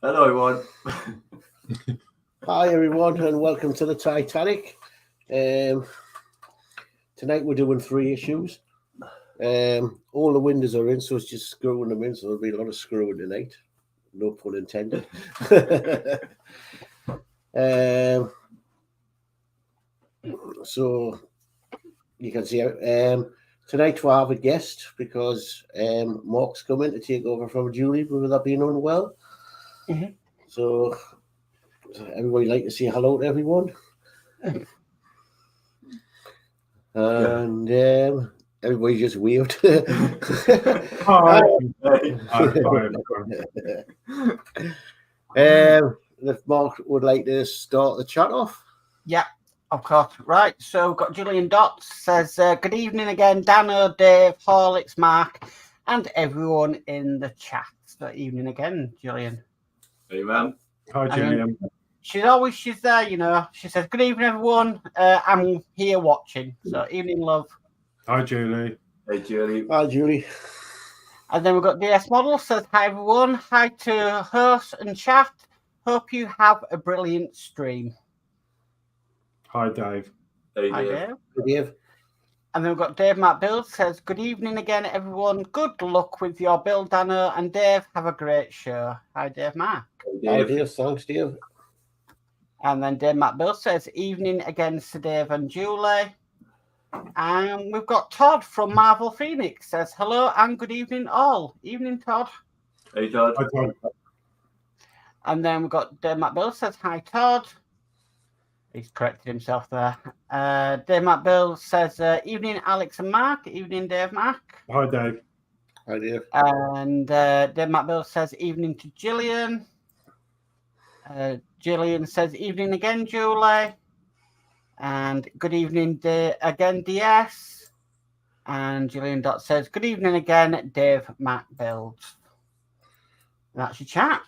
Hello, everyone. Hi, everyone, and welcome to the Titanic. Tonight we're doing 3 issues. All the windows are in, so it's just screwing them in. So there'll be a lot of screwing tonight. No pun intended. So you can see tonight we have a guest because Mark's coming to take over from Julie with that being unwell. Mm-hmm. So everybody like to say hello to everyone. And everybody just waved. Hi. If Mark would like to start the chat off. Yeah, of course. Right, so we've got Julian Dots says, good evening again, Danno, Dave, Horlix, Mark, and everyone in the chat. Good evening again, Julian. Hey, man. Hi, Julian. She's there, you know. She says, good evening, everyone. I'm here watching. So, evening, love. Hi, Julie. Hey, Julie. Hi, Julie. And then we've got DS Model says, hi, everyone. Hi to host and chat. Hope you have a brilliant stream. Hi, Dave. Hey, Hi, Dave. Dave. Hi, Dave. And then we've got Dave Matt Builds says, good evening again, everyone. Good luck with your build, Danno. And Dave, have a great show. Hi, Dave Matt. Hey, Hi, Dave. Dave. Thanks, Dave. And then Dave Matt Builds says, evening again to Dave and Julie. And we've got Todd from Marvel Phoenix says, hello and good evening all. Evening, Todd. Hey, Todd. Hi, Todd. And then we've got Dave Matt Builds says, hi, Todd. He's corrected himself there. Dave Matt Builds says, evening, Alex and Mark. Evening, Dave, Mark. Hi, Dave. Hi, Dave. And Dave Matt Builds says, evening to Gillian. Gillian says, evening again, Julie. And good evening again, DS. And Gillian Dot says, good evening again, Dave Matt Builds. That's your chat.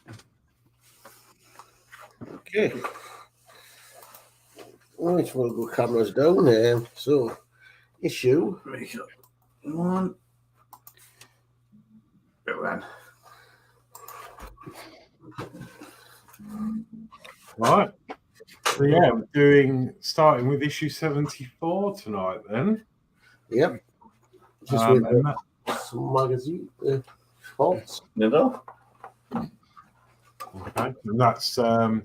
Okay. Right, we'll go cameras down. So, issue. One. Go on. Right. So, yeah, starting with issue 74 tonight, then. Yep. Just with some magazine spots. Middle. Okay. And that's the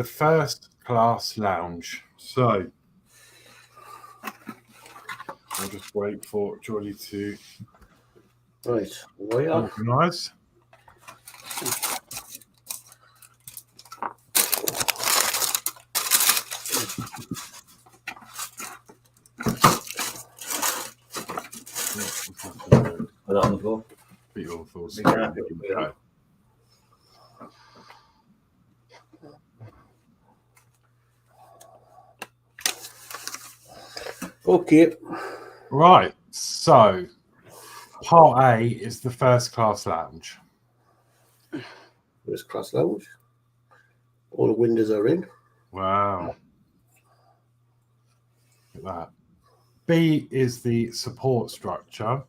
first class lounge. So, I'll just wait for Geordie to Right. We are. organise. Put that on the floor. Be your thoughts. Yeah. Okay. Okay. Right, so part A is the first class lounge. First class lounge. All the windows are in. Wow. Look at that. B is the support structure,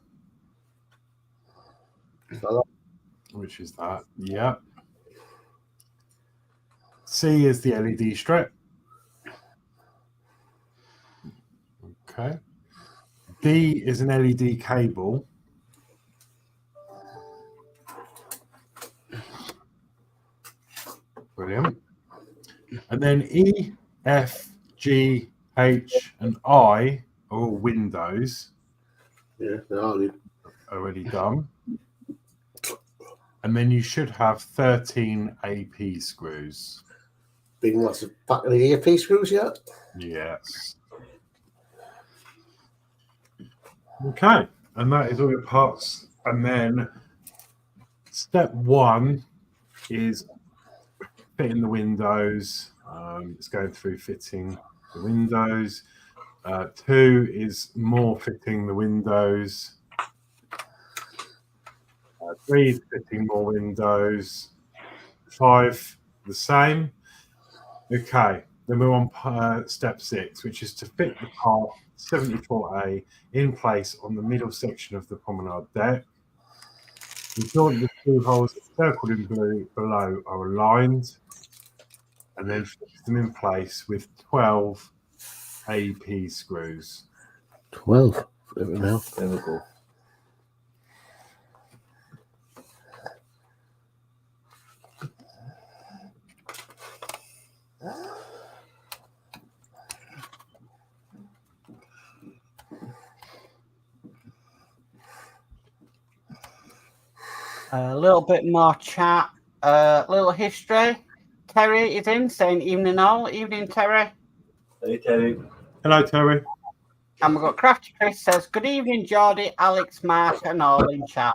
which is that. Yeah. C is the LED strip. Okay. D is an LED cable. Brilliant. And then E, F, G, H, and I are all windows. Yeah, they are in. Already done. And then you should have 13 AP screws. Big massive pack of the AP screws yet? Yes. Okay, and that is all your parts. And then step 1 is fitting the windows. It's going through fitting the windows. 2 is more fitting the windows. 3 is fitting more windows. 5 the same. Okay, then we're on step 6, which is to fit the part 74A in place on the middle section of the promenade deck. Ensure that the screw holes circled in blue below are aligned, and then fix them in place with 12 AP screws. 12. Now. There we go. A little bit more chat. Little history. Terry is in saying evening all. Evening, Terry. Hey, Terry. Hello, Terry. And we've got Crafty Chris says, good evening, Geordie, Alex, Mark, and all in chat.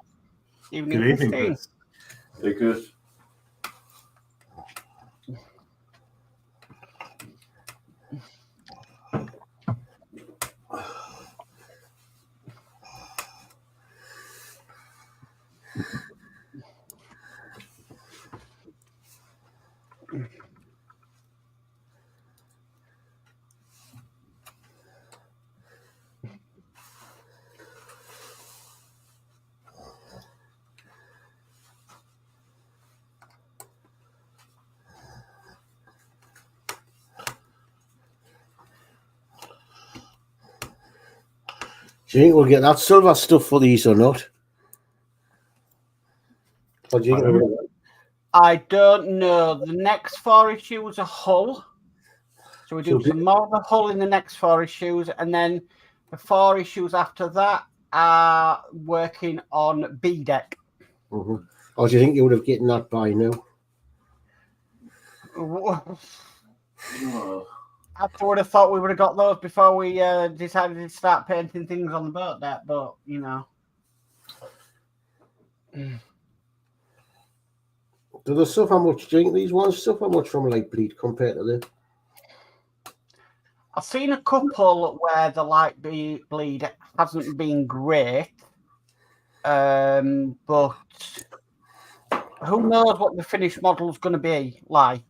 Evening, Good evening, Christine. Chris. Hey, Chris. Do you think we'll get that silver stuff for these or not? Or do you think I don't we'll- I don't know. The next 4 issues are Hull. So we do So some more of the Hull in the next 4 issues. And then the 4 issues after that are working on B deck. Mhm. Or do you think you would have gotten that by now? Oh, I would have thought we would have got those before we decided to start painting things on the boat deck, but you know. Do they suffer much? Do you think these ones suffer much from light bleed compared to the? I've seen a couple where the light bleed hasn't been great, but who knows what the finished model's going to be like?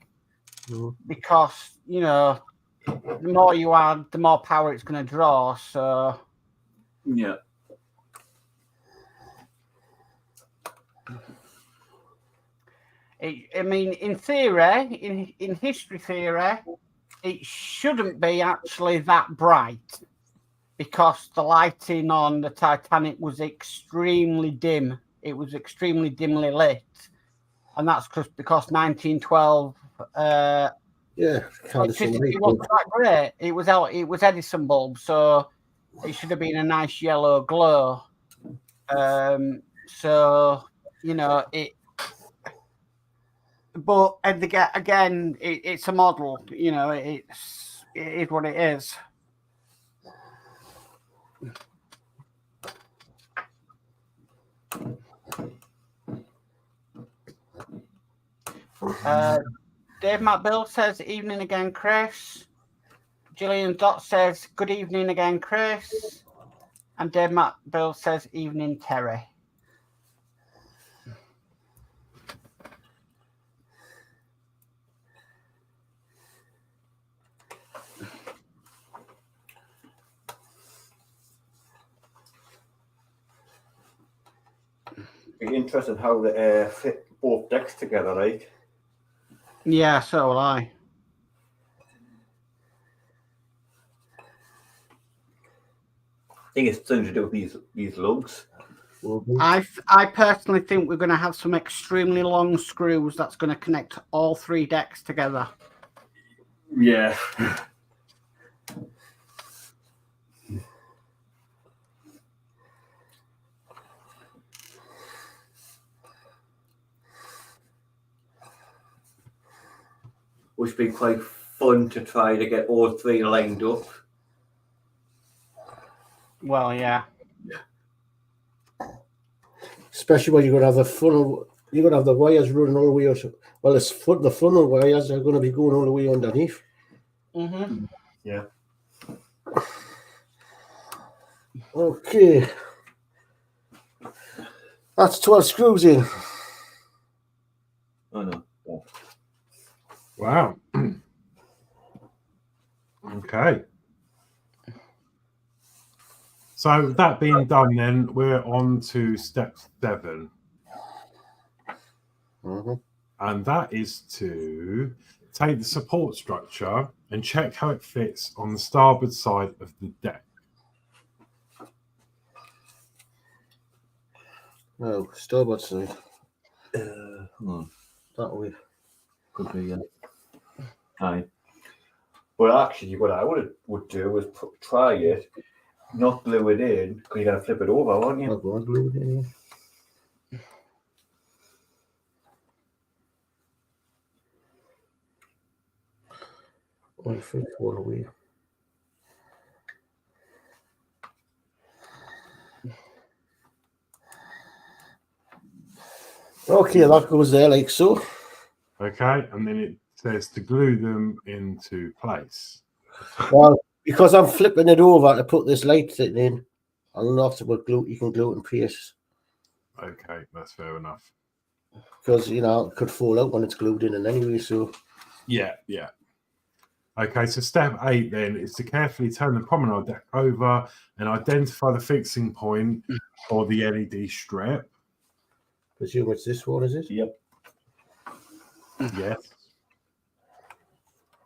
Mhm. Because you know, the more you add, the more power it's going to draw. So yeah. I mean, in theory, in history theory, it shouldn't be actually that bright because the lighting on the Titanic was extremely dim. It was extremely dimly lit, and that's because 1912 Yeah, kind of some electricity light. wasn't that great. It was Edison bulb, so it should have been a nice yellow glow. So you know it. But again, it's a model. You know, it is what it is. Dave Matt Bill says, evening again, Chris. Gillian Dot says, good evening again, Chris. And Dave Matt Bill says, evening, Terry. Be interested how they fit both decks together, right? Yeah, so will I. I think it's something to do with these lugs. I personally think we're going to have some extremely long screws that's going to connect all 3 decks together. Yeah. Which would be quite fun to try to get all 3 lined up. Well, yeah. Especially when you're going to have the funnel, you're going to have the wires running all the way out. Well, the funnel wires are going to be going all the way underneath. Mm-hmm. Yeah. Okay. That's 12 screws in. Oh no. Yeah. Wow. Okay. So that being done, then we're on to step 7. And that is to take the support structure and check how it fits on the starboard side of the deck. No, starboard side. That way. Could be, yeah. Aye. Well, actually, what I would do is try it, not glue it in, because you're going to flip it over, aren't you? I'll go and glue it in. I think one away. Okay, that goes there like so. Okay, and then it says to glue them into place. Well, because I'm flipping it over to put this light thing in, I'm gonna have to put glue. You can glue it in place Okay, that's fair enough. because you know it could fall out when it's glued in, and anyway. So Yeah. Okay, so step 8 then is to carefully turn the promenade deck over and identify the fixing point for the LED strip. presume it's this one, is it? Yep. Yes.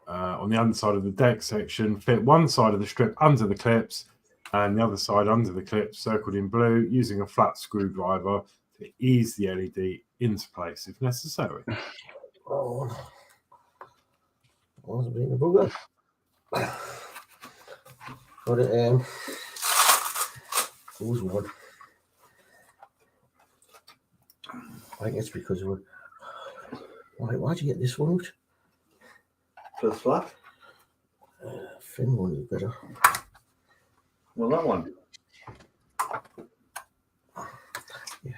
On the underside of the deck section, fit one side of the strip under the clips and the other side under the clips, circled in blue, using a flat screwdriver to ease the LED into place if necessary. Oh, was being a booger. But who's one? I think it's because of why'd you get this one out? For the flat? Thin one is better. Well, that one. Yeah.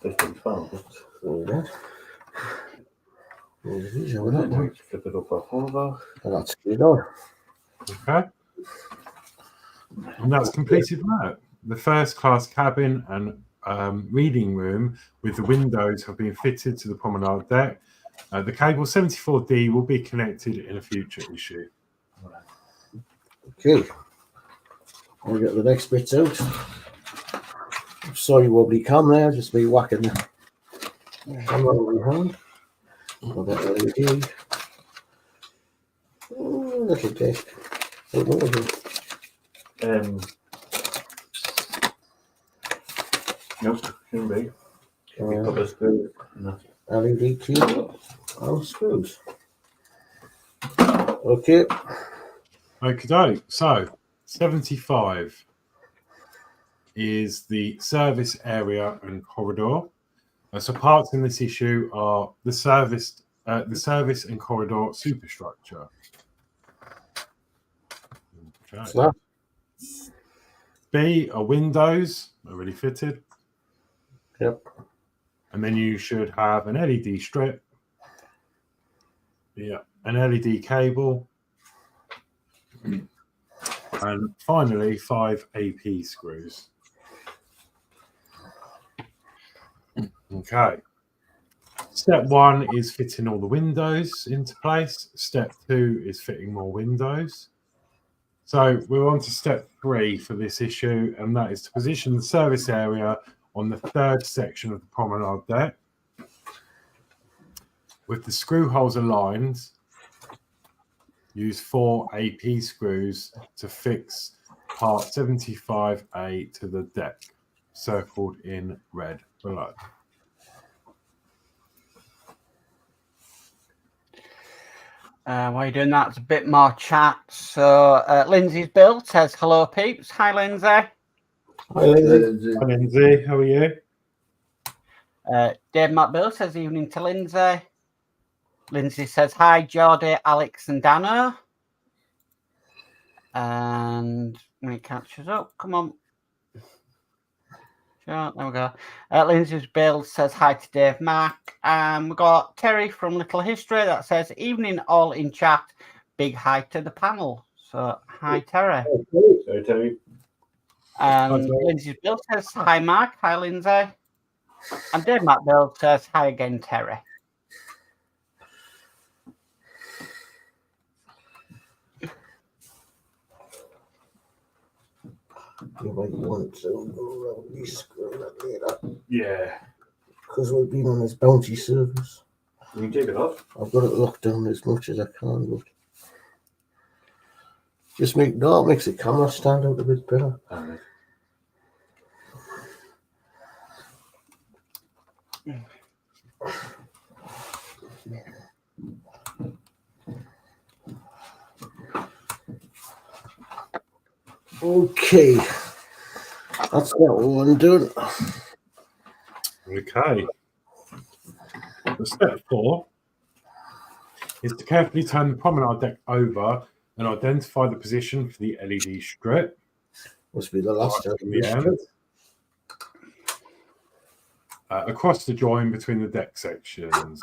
This thing's found. That. Flip it over. And that's good on. Okay. And that's completed work. The first class cabin and reading room with the windows have been fitted to the promenade deck. The cable 74D will be connected in a future issue. Okay. I'll get the next bits out. Sorry, wobbly cam there, just me whacking the camera behind. I'll get the LED. Oh, little desk. What was it? Nope, shouldn't be. Should be a couple of screws. No. LED cable and screws. Okay. Okay, so 75 is the service area and corridor. So parts in this issue are the service and corridor superstructure. Okay. So B are windows, already fitted. yep. And then you should have an LED strip. Yeah, an LED cable. And finally, 5 AP screws. Okay. Step 1 is fitting all the windows into place. Step 2 is fitting more windows. So we're on to step 3 for this issue, and that is to position the service area on the third section of the promenade deck. With the screw holes aligned, use 4 AP screws to fix part 75A to the deck, circled in red below. While you're doing that, it's a bit more chat. So Lindsay's build says, hello, peeps. Hi, Lindsay. Hi, Lindsay. Hi, Lindsay. How are you? Dave Matt Bill says, evening to Lindsay. Lindsay says, hi, Geordie, Alex, and Danno. And when it catches up, come on. Sure, there we go. Lindsay's build says, hi to Dave Mac. We've got Terry from Little History that says, evening all in chat. Big hi to the panel. So, hi, Terry. Sorry, Terry. And Lindsay's build says, hi, Mark. Hi, Lindsay. And Dave Mac build says, hi again, Terry. You might want to go around this screw that later. Yeah. Because we've been on this bounty service. You can take it off. I've got it locked down as much as I can, but just makes the camera stand out a bit better. Alright. Okay, that's that one done. Okay. So step 4 is to carefully turn the promenade deck over and identify the position for the LED strip. Must be the last Right time. from the end. Across the join between the deck sections.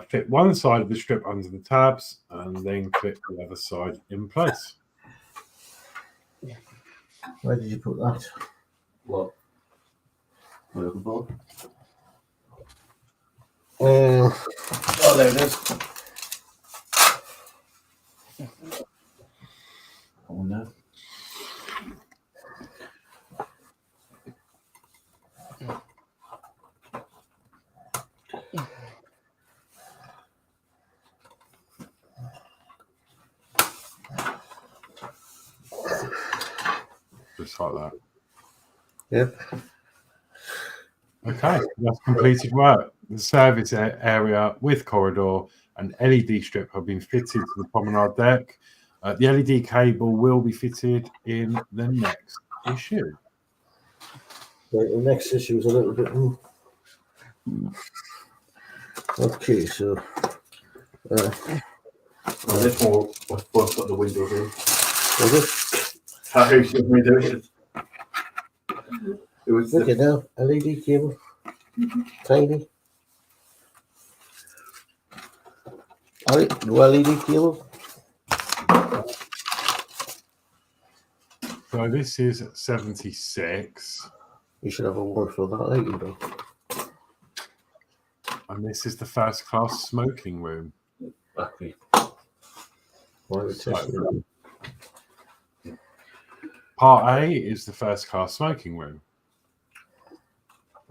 Fit one side of the strip under the tabs and then clip the other side in place. Where did you put that? What? What are you looking for? Oh, there it is. Oh no. Just like that. Yep. Okay, that's completed work. The service area with corridor and LED strip have been fitted to the promenade deck. The LED cable will be fitted in the next issue. Right, the next issue is a little bit. Okay, so. Well, this one was supposed to put the windows in. Was it? How should we do it? It was Look at now, LED cable. Tiny. Alright, no LED cable. So this is 76, You should have a one for that, like, you know. and this is the first class smoking room. Exactly. Why are we testing it? Part A is the first class smoking room.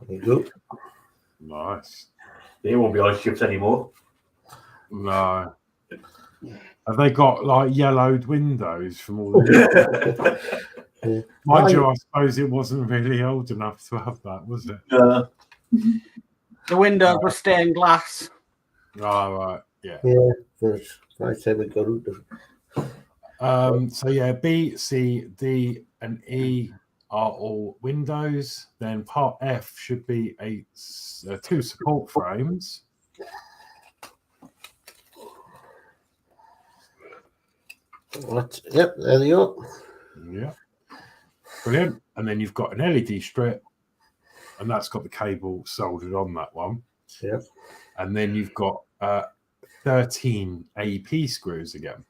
There you go. Nice. They won't be on shifts anymore. No. Have they got like yellowed windows from all the Mind you, I suppose it wasn't really old enough to have that, was it? The windows were stained glass. Oh, right. Yeah. Yeah, first. Right time we got out of So yeah, B, C, D, and E are all windows. Then part F should be two support frames. what? Yep, there they are. Yeah. Brilliant. And then you've got an LED strip, and that's got the cable soldered on that one. Yep. And then you've got 13 AP screws again.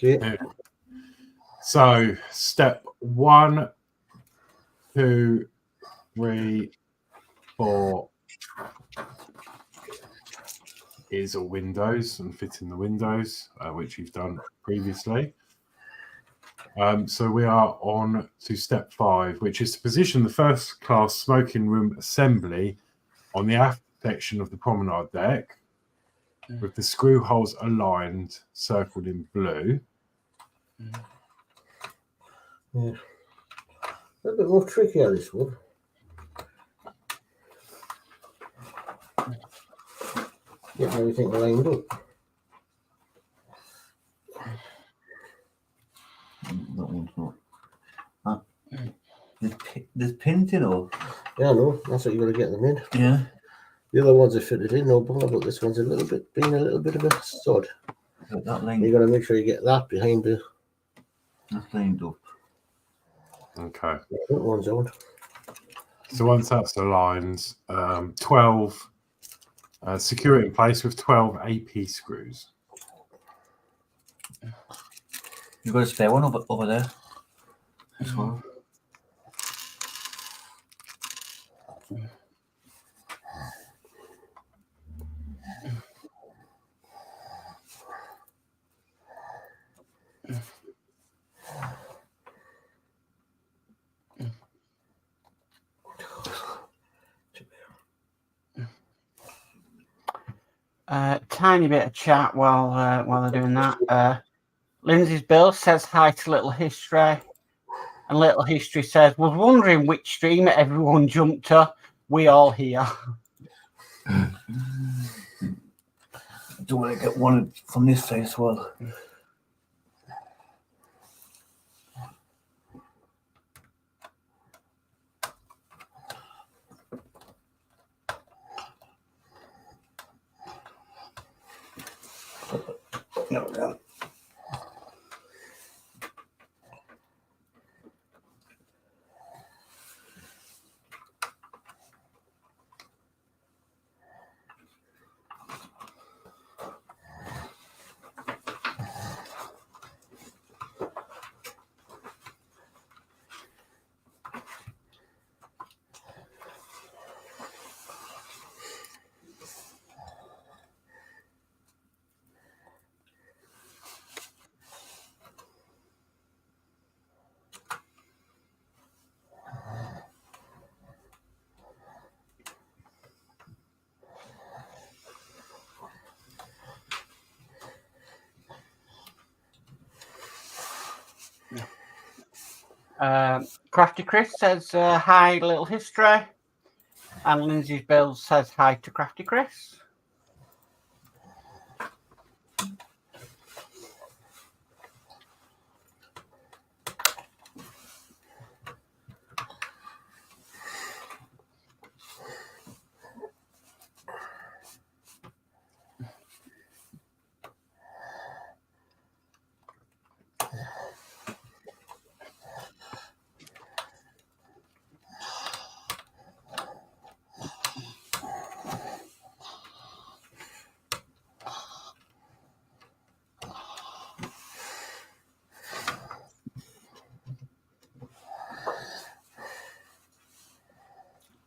Okay. So step 1, 2, 3, 4 is all windows and fitting the windows, which you've done previously. So we are on to step 5, which is to position the first class smoking room assembly on the aft section of the promenade deck with the screw holes aligned, circled in blue. Yeah. A bit more tricky on this one. Get everything lined up. That one's not. There's pins, you know. Yeah, I know. That's what you got to get them in. Yeah. The other ones are fitted in, no bother, but this one's a little bit of a stud. That line. You got to make sure you get that behind the. That's lined up. Okay. That one's on. So once that's aligned, 12 secure it in place with 12 AP screws. You've got a spare one over there as well. Tiny bit of chat while they're doing that. Lindsay's Bill says hi to Little History. And Little History says, was wondering which stream everyone jumped to. We all here. Do want to get one from this side as well. No. Crafty Chris says hi, Little History. And Lindsay's Bill says hi to Crafty Chris.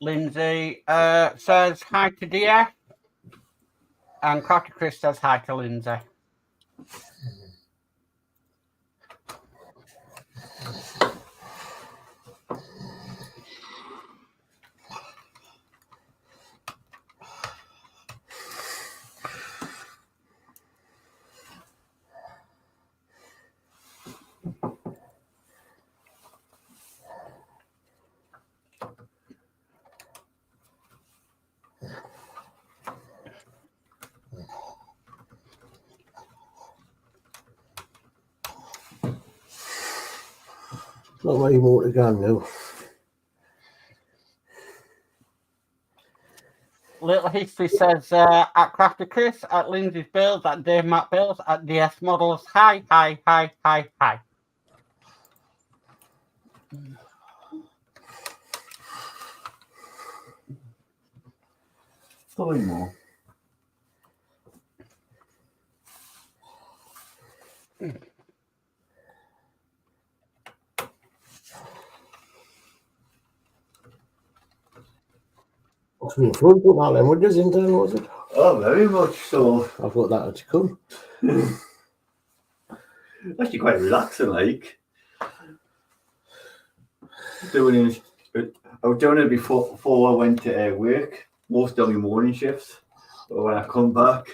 Lindsay says hi to Dia. And Crafty Chris says hi to Lindsay. Not many more to go now. Little History says at Crafty Chris, at Lindsay's Builds, at Dave Matt Builds, at DS Models. Hi. Probably more. What's been fun putting all them windows in there, was it? Oh, very much so. I thought that had to come. Actually quite relaxing, like. Doing it, I was doing it before I went to work, most of my morning shifts. But when I come back,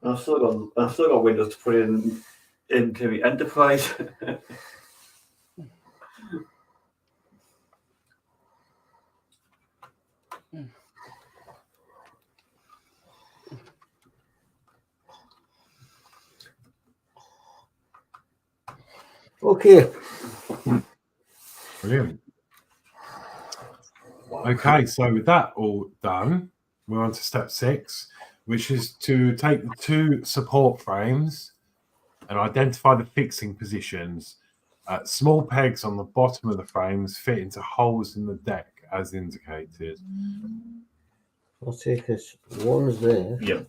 I've still got windows to put into the enterprise. Okay. Brilliant. Okay, so with that all done, we're on to step 6, which is to take the 2 support frames and identify the fixing positions. Small pegs on the bottom of the frames fit into holes in the deck as indicated. I'll take this. One's there. Yeah.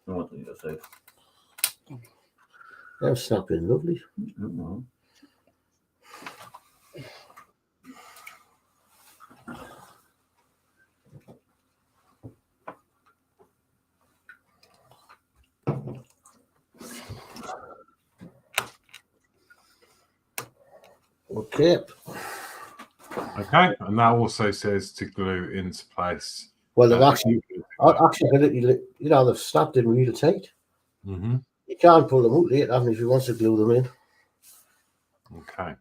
I want to leave that safe. They're snapping lovely. Mm-hmm. Okay. Okay, and that also says to glue into place. Well, they've actually, they've snapped in real tight. Mm-hmm. You can't pull them out later, if you want to glue them in. Okay.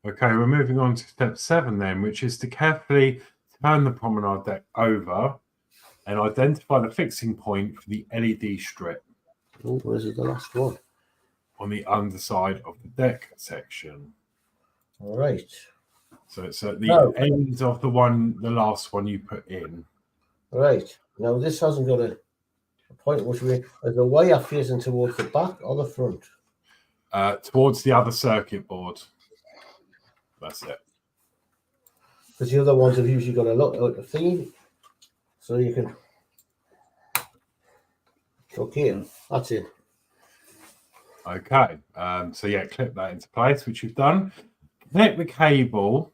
Okay, we're moving on to step 7 then, which is to carefully turn the promenade deck over and identify the fixing point for the LED strip Oh, where's the last one? on the underside of the deck section. All right. So it's at the end of the last one you put in. Right. Now, this hasn't got a point which way. Is the wire facing towards the back or the front? Towards the other circuit board. That's it. Because the other ones have usually got a lot of the thing, so you can. Okay, that's it. Okay. So yeah, clip that into place, which you've done. Connect the cable.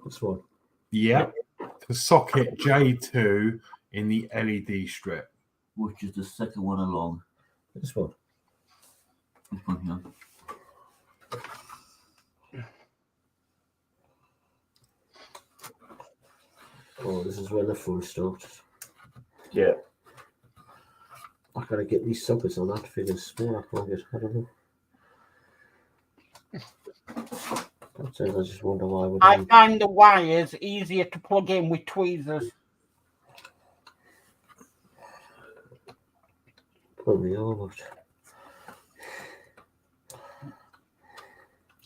This one. Yeah. To socket J2 in the LED strip. Which is the second one along. This one. This one here. Oh, this is where the full starts. Yeah. I gotta get these sockets on that figure small. I can't get. I don't know. That's it. I just wonder why. I find the wires easier to plug in with tweezers. Probably almost.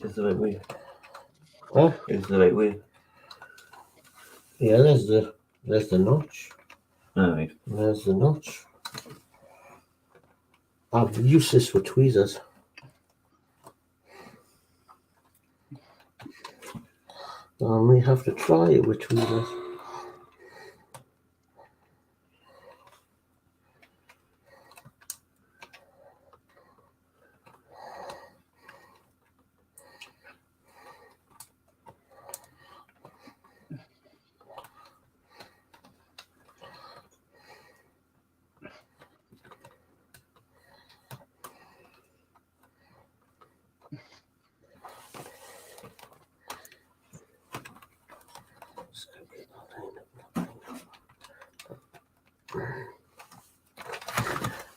Is the right way? Huh? Is the right way? Yeah, there's the notch. All right. There's the notch. I've used this for tweezers. I may have to try it with tweezers.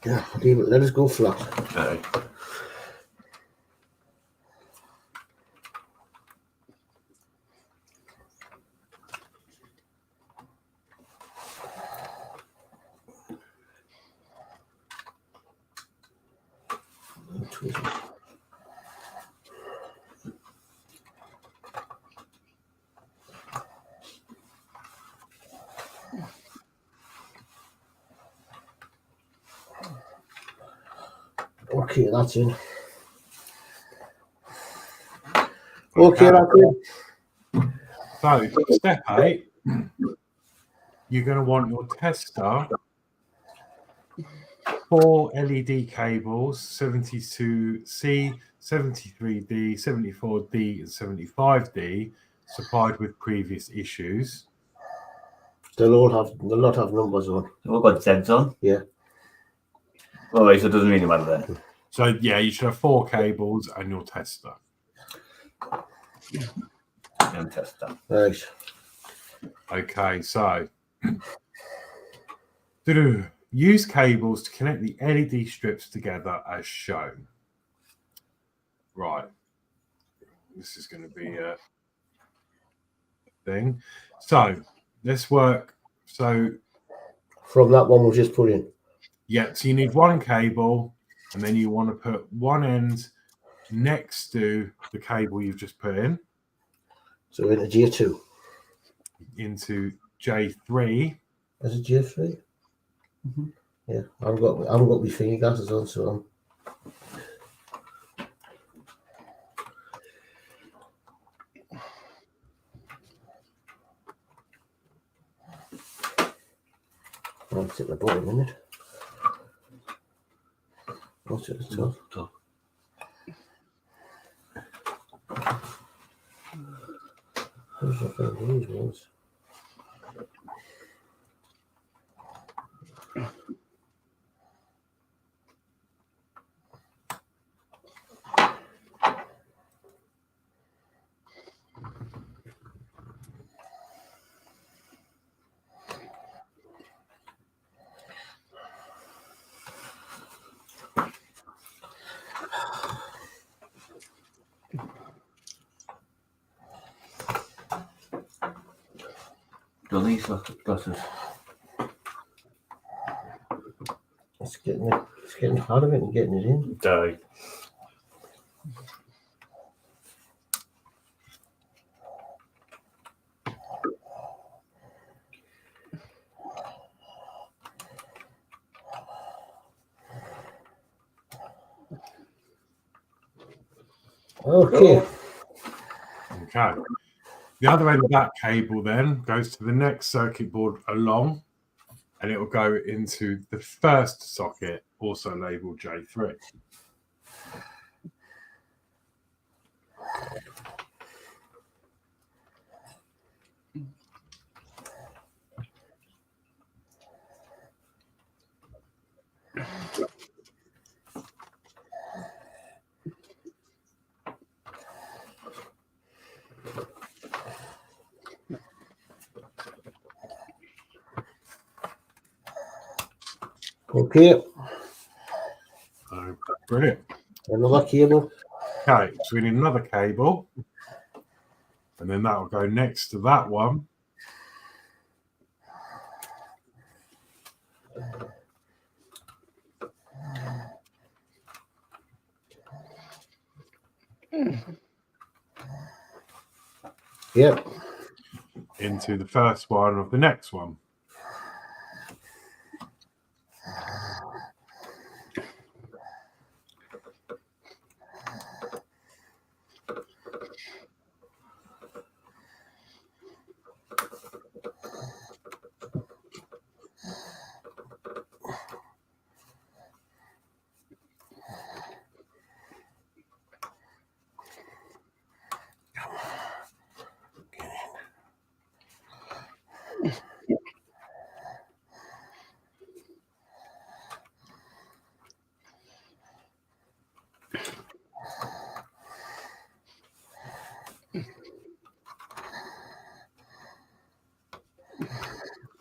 Yeah, let us go flat. All right. Tweezers. Okay, that's in. Okay, that's in. So step 8, you're going to want your tester, 4 LED cables, 72C, 73D, 74D, and 75D, supplied with previous issues. They'll not have numbers on. We've got Zeds on. Yeah. All right, so it doesn't really matter then. So yeah, you should have 4 cables and your tester. And test that. Right. Okay, so use cables to connect the LED strips together as shown. Right. This is going to be a thing. So let's work. So From that one we'll just put in. yeah, so you need 1 cable, and then you want to put one end next to the cable you've just put in. So into J2. Into J3. Is it J3? Mm-hmm. Yeah, I haven't got my finger glasses on, so I'll sit at the bottom, isn't it? I'll sit at the top. Where's the thing? These ones. Done these glasses. It's getting out of it and getting it in. Die. Okay. Okay. The other end of that cable then goes to the next circuit board along, and it will go into the first socket, also labeled J3. Okay. Brilliant. Another cable. Okay, so we need another cable, and then that will go next to that one. Yep. Into the first one of the next one.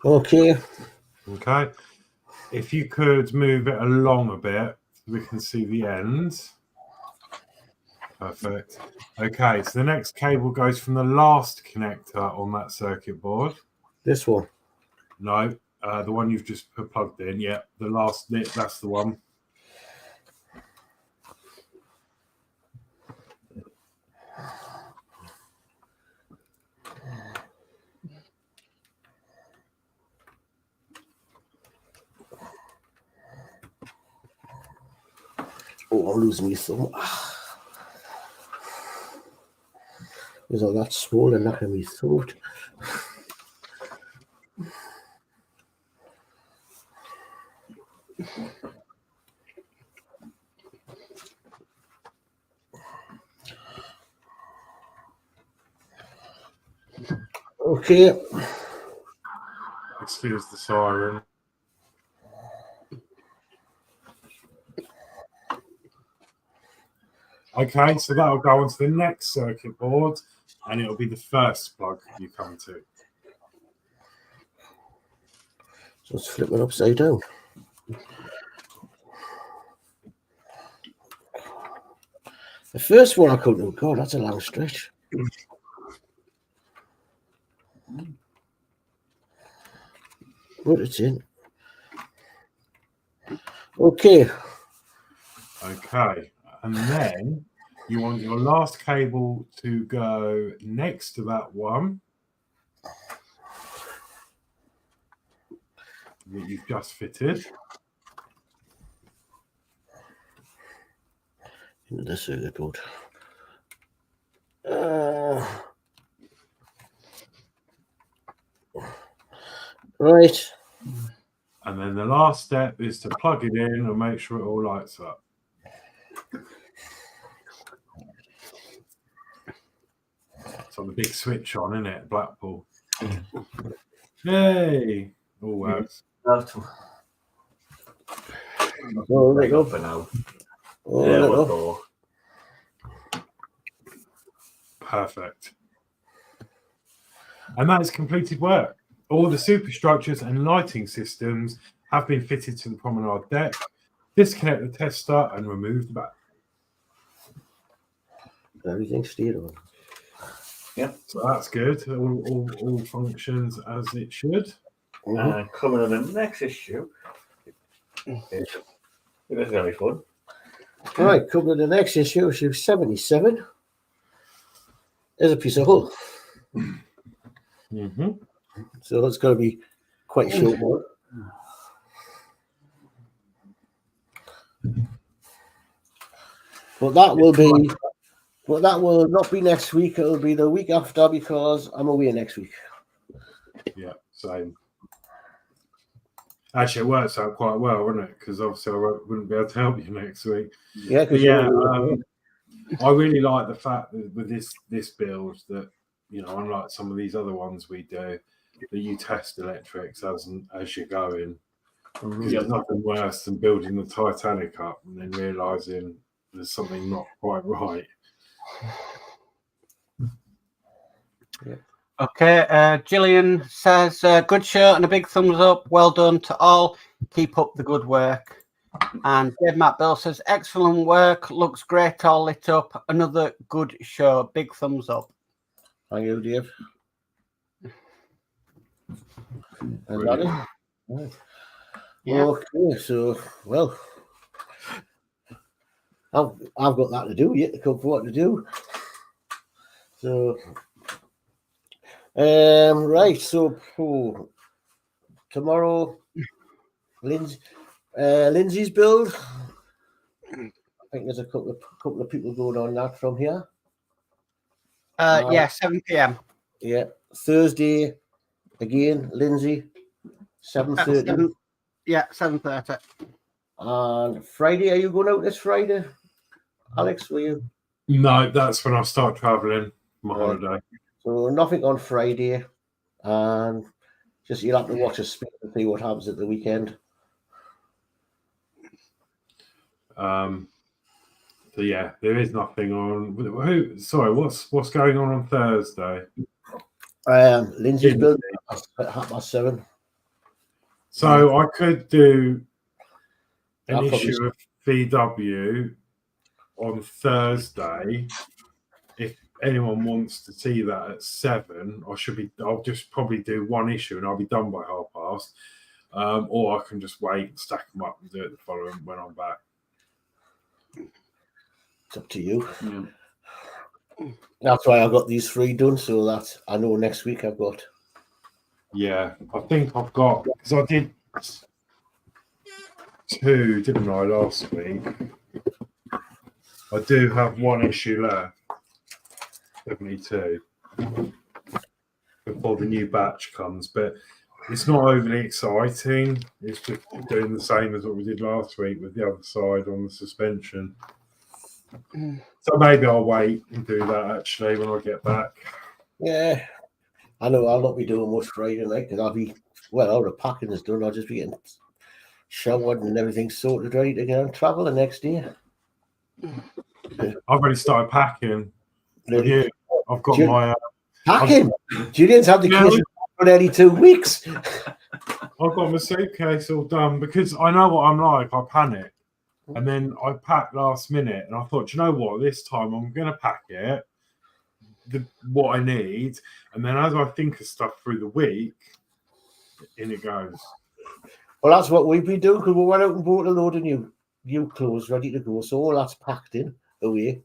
Okay. Okay. If you could move it along a bit, we can see the end. Perfect. Okay, so the next cable goes from the last connector on that circuit board. This one. No, the one you've just plugged in. Yeah, the last nit, that's the one. Oh, I'm losing my thumb. Is all that swollen up in my throat? Okay. Excuse the siren. Okay, so that'll go onto the next circuit board, and it'll be the first plug you come to. So let's flip it upside down. The first one I couldn't do. God, that's a long stretch. But it's in. Okay. Okay, and then you want your last cable to go next to that one that you've just fitted. Into the circuit board. Right. And then the last step is to plug it in and make sure it all lights up. So the big switch on, isn't it? Blackpool. Yay! All works. Oh, Right no. up for now. Oh, Yeah, no. we'll go. Perfect. And that is completed work. All the superstructures and lighting systems have been fitted to the promenade deck. Disconnect the tester and remove the back. Everything stayed on. Yeah. So that's good. All functions as it should. And coming on the next issue, this is going to be fun. Right, coming to the next issue 77. There's a piece of hull. Mm-hmm. So it's going to be quite a short one. But that will not be next week. It'll be the week after because I'm away next week. Yeah, same. Actually, it works out quite well, wouldn't it? Because obviously I wouldn't be able to help you next week. Yeah, I really like the fact that with this build that, you know, unlike some of these other ones we do, that you test electrics as you're going. Because there's nothing worse than building the Titanic up and then realising there's something not quite right. Yeah. Okay, Gillian says, good show and a big thumbs up. Well done to all. Keep up the good work. And Dave Matt Bill says, excellent work. Looks great, all lit up. Another good show. Big thumbs up. Thank you, Dave. And that is, right. Yeah. Okay, so, well, I've got that to do yet to come for what to do. So, right, so tomorrow, Lindsay's build. I think there's a couple of people going on that from here. Yeah, 7 p.m. Yeah, Thursday again, Lindsay, 7:30. Yeah, 7:30. And Friday, are you going out this Friday, Alex? Were you? No, that's when I start travelling my holiday. So nothing on Friday, and just you'll have to watch a spin and see what happens at the weekend. So yeah, there is nothing on. Sorry, what's going on Thursday? Lindsay's building at 7:30. So I could do an issue of VW on Thursday. If anyone wants to see that at 7, I'll just probably do one issue and I'll be done by past. Or I can just wait and stack them up and do it the following when I'm back. It's up to you. Yeah. That's why I got these 3 done, so that I know next week I've got. Yeah, I think I've got, because I did 2, didn't I, last week? I do have 1 issue left, 72, before the new batch comes, but it's not overly exciting. It's just doing the same as what we did last week with the other side on the suspension. So maybe I'll wait and do that actually when I get back. Yeah, I know I'll not be doing much Friday night because all the packing is done. I'll just be getting showered and everything sorted ready to get on travel the next day. I've already started packing. Really? Yeah, I've got my packing. Julian's had the kids for nearly 2 weeks. I've got my suitcase all done because I know what I'm like. I panic. And then I packed last minute and I thought, you know what, this time I'm going to pack it, what I need. And then as I think of stuff through the week, in it goes. Well, that's what we've been doing because we went out and bought a load of new clothes ready to go. So all that's packed in away.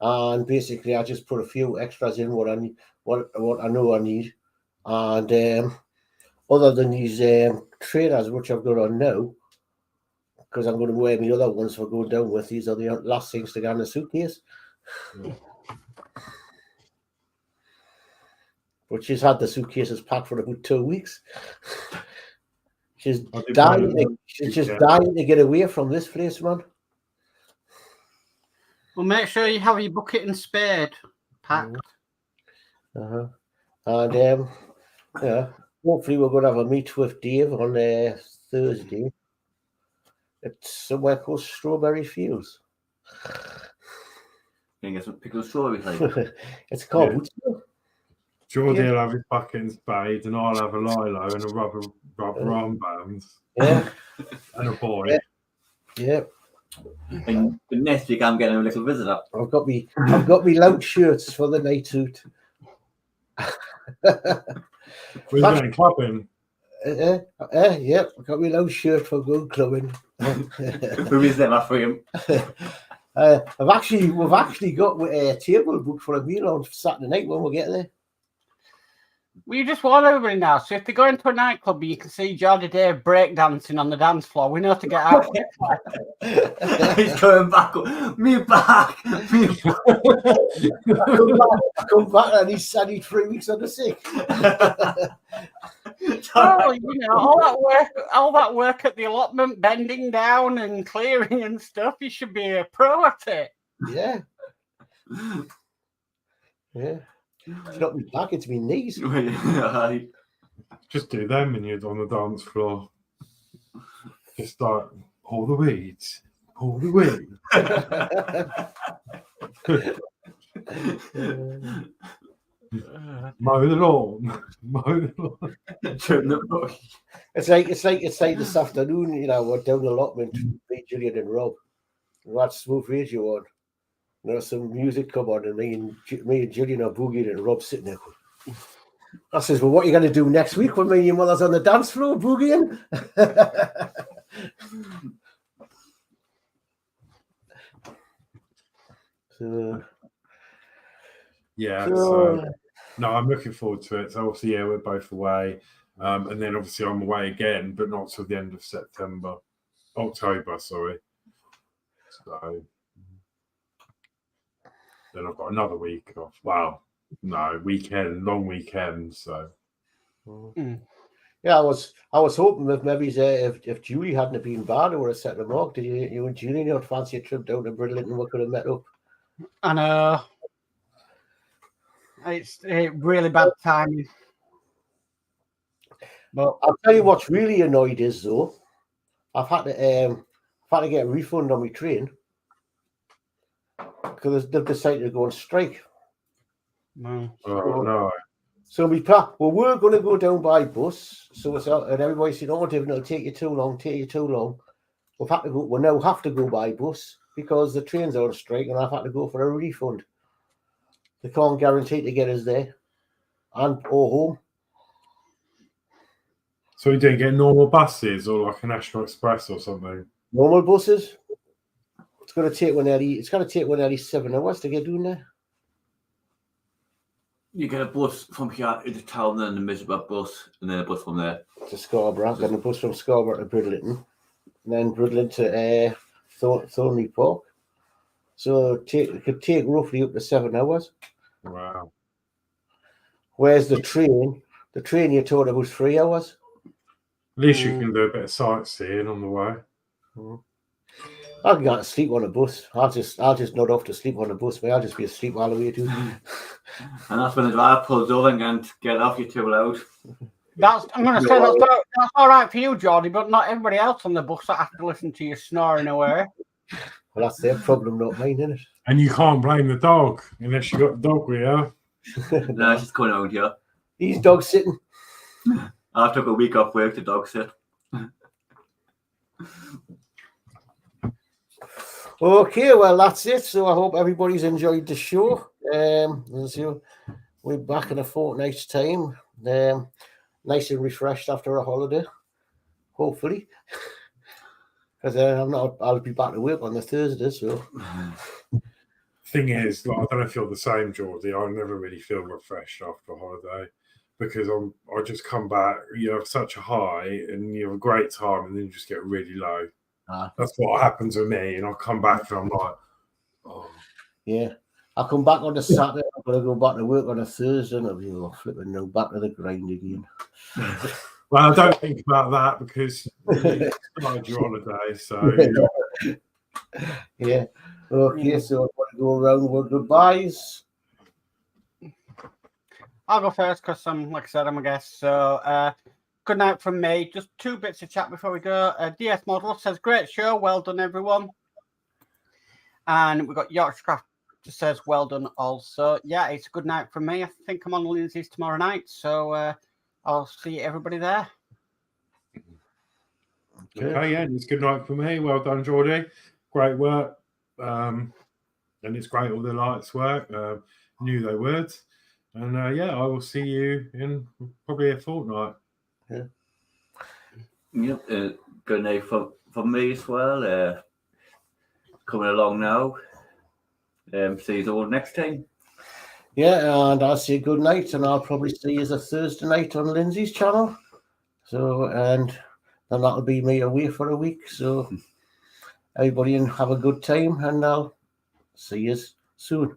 And basically I just put a few extras in what I need, what I know I need. And other than these trainers, which I've got on now, because I'm going to wear my other ones for going down with. These are the last things to go in the suitcase. Yeah. But she's had the suitcases packed for about 2 weeks. She's dying to get away from this place, man. Well, make sure you have your bucket and spade packed. And yeah, hopefully we're going to have a meet with Dave on Thursday. It's somewhere called Strawberry Fields. Can you get some pickled strawberry flavour? It's called. Yeah. Geordie will have his bucket and spade, and I'll have a lilo and a rubber armband. Yeah. And a boy. Yeah. And the next week I'm getting a little visitor. I've got me loud shirts for the night suit. We're going clubbing. Yeah, I got my own shirt for going clubbing. Who is that, my friend? We've actually got a table booked for a meal on Saturday night when we get there. Well, you just warn everybody now. So if they go into a nightclub, you can see Geordie Dave breakdancing on the dance floor. We know to get out. He's coming back. Me back. I come back and he's 3 weeks on the sick. Well, you know, all that work at the allotment, bending down and clearing and stuff. You should be a pro at it. Yeah. Yeah. It's not my back, it's my knees. Just do them when you're on the dance floor. Just start, pull the weeds. Pull the weeds. Mow the lawn. Mow the lawn. Turn the bush. It's like this afternoon, you know, we're down the allotment, me, Gillian and Rob. We had smooth radio on. There's some music come on, and me and Gillian are boogieing, and Rob's sitting there. I says, "Well, what are you going to do next week when me and your mother's on the dance floor boogieing?" So no, I'm looking forward to it. So obviously, yeah, we're both away, and then obviously I'm away again, but not till the end of October. Sorry. So. Then I've got another week off. Wow, no weekend, long weekend. So, yeah, I was hoping if maybe if Julie hadn't been bad, I would have set them off. Did you and Julie not fancy a trip down to Bridlington and we could have met up? I know. It's really bad timing. But I'll tell you what's really annoyed is though, I've had to get a refund on my train. Because they've decided to go on strike. No. Oh, no. So we we're going to go down by bus. So it's out, and everybody said, "Oh, David, it'll take you too long. We've had to go. We now have to go by bus because the trains are on strike, and I've had to go for a refund. They can't guarantee to get us there or home. So we didn't get normal buses or like a National Express or something. Normal buses. It's going to take nearly 7 hours to get down there. You get a bus from here into town, then a miserable bus, and then a bus from there to Scarborough, then a bus from Scarborough to Bridlington, and then Bridlington to Thornley Park. So it could take roughly up to 7 hours. Wow. Whereas the train you told it was 3 hours. At least you can do a bit of sightseeing on the way. I can go to sleep on a bus. I'll just nod off to sleep on a bus, but I'll just be asleep all the way too. And that's when the driver pulls over and get off, you're too loud. I'm going to say that's all right for you, Geordie, but not everybody else on the bus that have to listen to you snoring away. Well, that's their problem, not mine, isn't it? And you can't blame the dog unless you got the dog with you. No, she's coming out here. He's dog sitting. I took a week off work to dog sit. Okay, well, that's it. So I hope everybody's enjoyed the show. So we're back in a fortnight's time. Nice and refreshed after a holiday, hopefully. Because I'll be back to work on the Thursday. So, thing is, like, I don't know if you're the same, Geordie. I never really feel refreshed after a holiday because I just come back. You have such a high and you have a great time, and then you just get really low. That's what happens with me, and I come back and I'm like, oh. Yeah. I come back on a Saturday, I'm going to go back to work on a Thursday, and I'll be flipping now back to the grind again. Well, I don't think about that because you started your holiday, so. Yeah. Okay, so I want to go around with goodbyes. I'll go first because like I said, I'm a guest. So, good night from me. Just 2 bits of chat before we go. DS Model says, great show. Well done, everyone. And we've got Yorkshire Crafter says, well done also. Yeah, it's a good night from me. I think I'm on Lindsay's tomorrow night. So I'll see everybody there. Okay, yeah, it's good night for me. Well done, Geordie. Great work. And it's great all the lights work. Knew they would. And yeah, I will see you in probably a fortnight. Yep, good night for me as well. Coming along now. See you all next time. Yeah, and I'll say good night, and I'll probably see you a Thursday night on Lindsay's channel. So, and then that'll be me away for a week. So, everybody have a good time, and I'll see you soon.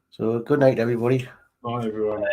So, good night, everybody. Bye, everyone.